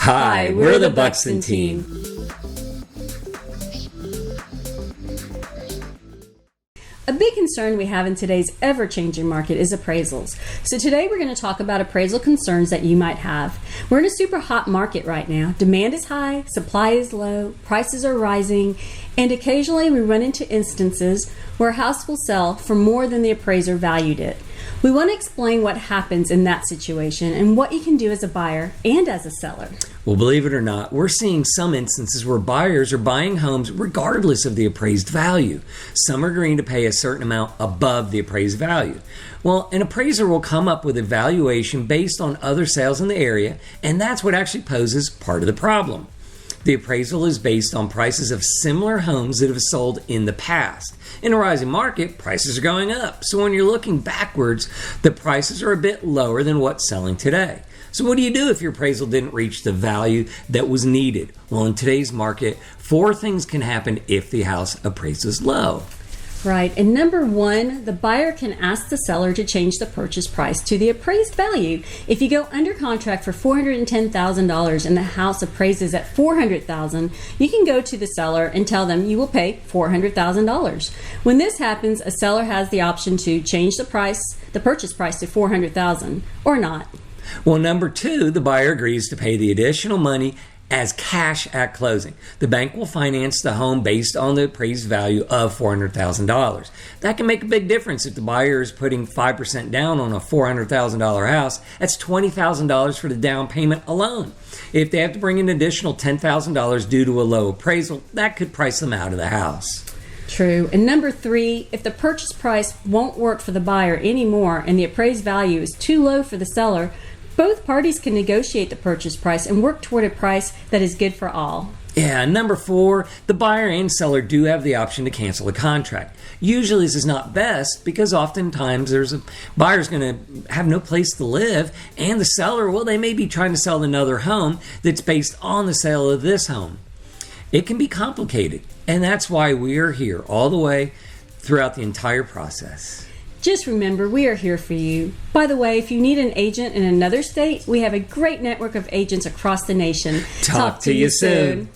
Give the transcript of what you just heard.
Hi, we're the Buxton Team. A big concern we have in today's ever-changing market is appraisals. So today we're going to talk about appraisal concerns that you might have. We're in a super hot market right now. Demand is high, supply is low, prices are rising, and occasionally we run into instances where a house will sell for more than the appraiser valued it. We want to explain what happens in that situation and what you can do as a buyer and as a seller. Well, believe it or not, we're seeing some instances where buyers are buying homes regardless of the appraised value. Some are agreeing to pay a certain amount above the appraised value. Well, an appraiser will come up with a valuation based on other sales in the area, and that's what actually poses part of the problem. The appraisal is based on prices of similar homes that have sold in the past. In a rising market, prices are going up. So when you're looking backwards, the prices are a bit lower than what's selling today. So what do you do if your appraisal didn't reach the value that was needed? Well, in today's market, 4 things can happen if the house appraises low. Right, and number 1, the buyer can ask the seller to change the purchase price to the appraised value. If you go under contract for $410,000 and the house appraises at $400,000, you can go to the seller and tell them you will pay $400,000. When this happens, a seller has the option to change the purchase price to $400,000 or not. Well, number 2, the buyer agrees to pay the additional money as cash at closing. The bank will finance the home based on the appraised value of $400,000. That can make a big difference if the buyer is putting 5% down on a $400,000 house. That's $20,000 for the down payment alone. If they have to bring in an additional $10,000 due to a low appraisal, that could price them out of the house. True. And number 3, if the purchase price won't work for the buyer anymore and the appraised value is too low for the seller, both parties can negotiate the purchase price and work toward a price that is good for all. Yeah, number 4, the buyer and seller do have the option to cancel the contract. Usually this is not best because oftentimes there's a buyer's going to have no place to live, and the seller, well, they may be trying to sell another home that's based on the sale of this home. It can be complicated, and that's why we are here all the way throughout the entire process. Just remember, we are here for you. By the way, if you need an agent in another state, we have a great network of agents across the nation. Talk to you soon.